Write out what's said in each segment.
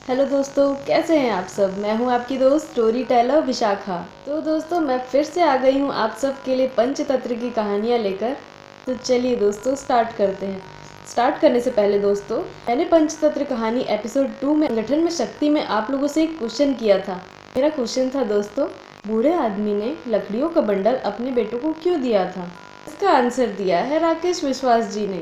Hello दोस्तों, कैसे हैं आप सब। मैं हूं आपकी दोस्त स्टोरी टेलर विशाखा। तो दोस्तों, मैं फिर से आ गई हूं आप सब के लिए पंचतंत्र की कहानियां लेकर। तो चलिए दोस्तों, स्टार्ट करते हैं। स्टार्ट करने से पहले दोस्तों, मैंने पंचतंत्र कहानी एपिसोड 2 में संगठन में शक्ति में आप लोगों से एक क्वेश्चन किया था। मेरा क्वेश्चन था दोस्तों, बूढ़े आदमी ने लकड़ियों का बंडल अपने बेटों को क्यों दिया था। इसका आंसर दिया है राकेश विश्वास जी ने।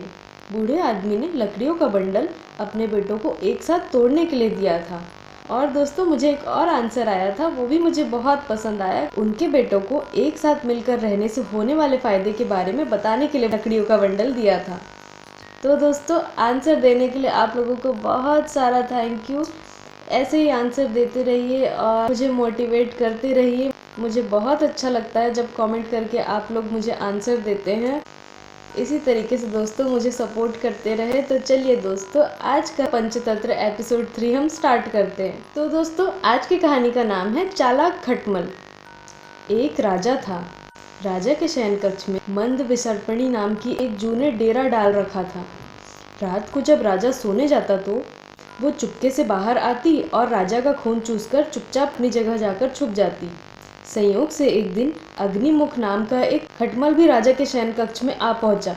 बूढ़े आदमी ने लकड़ियों का बंडल अपने बेटों को एक साथ तोड़ने के लिए दिया था। और दोस्तों, मुझे एक और आंसर आया था, वो भी मुझे बहुत पसंद आया। उनके बेटों को एक साथ मिलकर रहने से होने वाले फायदे के बारे में बताने के लिए लकड़ियों का बंडल दिया था। तो दोस्तों, आंसर देने के लिए आप लोगों को बहुत सारा थैंक यू। ऐसे ही आंसर देते रहिए और मुझे मोटिवेट करते रहिए। मुझे बहुत अच्छा लगता है जब कमेंट करके आप लोग मुझे आंसर देते हैं। इसी तरीके से दोस्तों मुझे सपोर्ट करते रहे। तो चलिए दोस्तों, आज का पंचतंत्र एपिसोड 3 हम स्टार्ट करते हैं। तो दोस्तों, आज की कहानी का नाम है चालाक खटमल। एक राजा था। राजा के शयन कक्ष में मंद विसर्पणी नाम की एक जू ने डेरा डाल रखा था। रात को जब राजा सोने जाता तो वो चुपके से बाहर आती और राजा का खून चूसकर चुपचाप अपनी जगह जाकर छुप जाती। संयोग से एक दिन अग्निमुख नाम का एक खटमल भी राजा के शयन कक्ष में आ पहुंचा।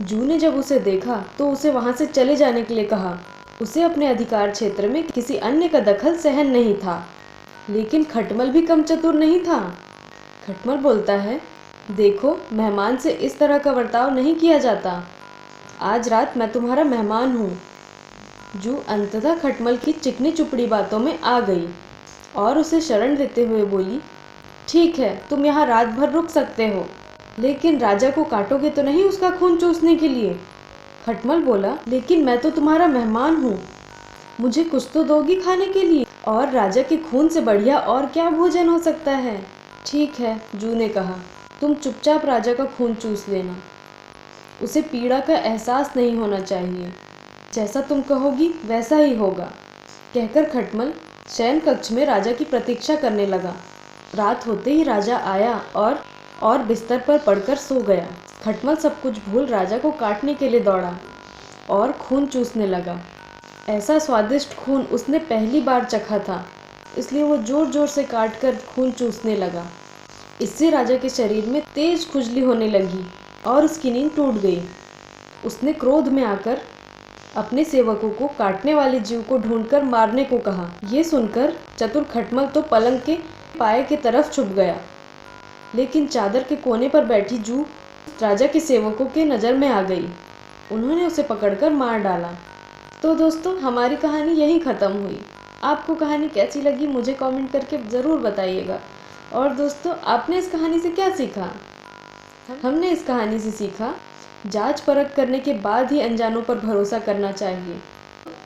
जू ने जब उसे देखा तो उसे वहां से चले जाने के लिए कहा। उसे अपने अधिकार क्षेत्र में किसी अन्य का दखल सहन नहीं था। लेकिन खटमल भी कम चतुर नहीं था। खटमल बोलता है, देखो, मेहमान से इस तरह का बर्ताव नहीं किया जाता। आज रात मैं तुम्हारा मेहमान हूँ। जू अंततः खटमल की चिकनी चुपड़ी बातों में आ गई और उसे शरण देते हुए बोली, ठीक है, तुम यहाँ रात भर रुक सकते हो, लेकिन राजा को काटोगे तो नहीं उसका खून चूसने के लिए। खटमल बोला, लेकिन मैं तो तुम्हारा मेहमान हूँ, मुझे कुछ तो दोगी खाने के लिए, और राजा के खून से बढ़िया और क्या भोजन हो सकता है। ठीक है, जू ने कहा, तुम चुपचाप राजा का खून चूस लेना, उसे पीड़ा का एहसास नहीं होना चाहिए। जैसा तुम कहोगी वैसा ही होगा। कहकर खटमल शयन कक्ष में राजा की प्रतीक्षा करने लगा। रात होते ही राजा आया और बिस्तर पर पड़कर सो गया। खटमल सब कुछ भूल राजा को काटने के लिए दौड़ा और खून चूसने लगा। ऐसा स्वादिष्ट खून उसने पहली बार चखा था, इसलिए वो जोर जोर से काटकर खून चूसने लगा। इससे राजा के शरीर में तेज खुजली होने लगी और उसकी नींद टूट गई। उसने क्रोध में आकर अपने सेवकों को काटने वाले जीव को ढूंढकर मारने को कहा। ये सुनकर चतुर खटमल तो पलंग के पाए की तरफ छुप गया, लेकिन चादर के कोने पर बैठी जू राजा के सेवकों के नज़र में आ गई। उन्होंने उसे पकड़कर मार डाला। तो दोस्तों, हमारी कहानी यहीं ख़त्म हुई। आपको कहानी कैसी लगी मुझे कमेंट करके ज़रूर बताइएगा। और दोस्तों, आपने इस कहानी से क्या सीखा। हमने इस कहानी से सीखा, जांच परख करने के बाद ही अनजानों पर भरोसा करना चाहिए,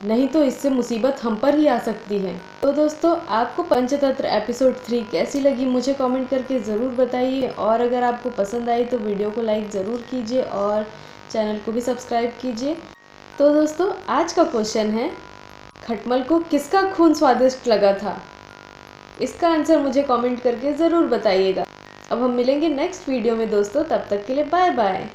नहीं तो इससे मुसीबत हम पर ही आ सकती है। तो दोस्तों, आपको पंचतंत्र एपिसोड 3 कैसी लगी मुझे कमेंट करके ज़रूर बताइए। और अगर आपको पसंद आई तो वीडियो को लाइक ज़रूर कीजिए और चैनल को भी सब्सक्राइब कीजिए। तो दोस्तों, आज का क्वेश्चन है, खटमल को किसका खून स्वादिष्ट लगा था। इसका आंसर मुझे कमेंट करके ज़रूर बताइएगा। अब हम मिलेंगे नेक्स्ट वीडियो में दोस्तों, तब तक के लिए बाय बाय।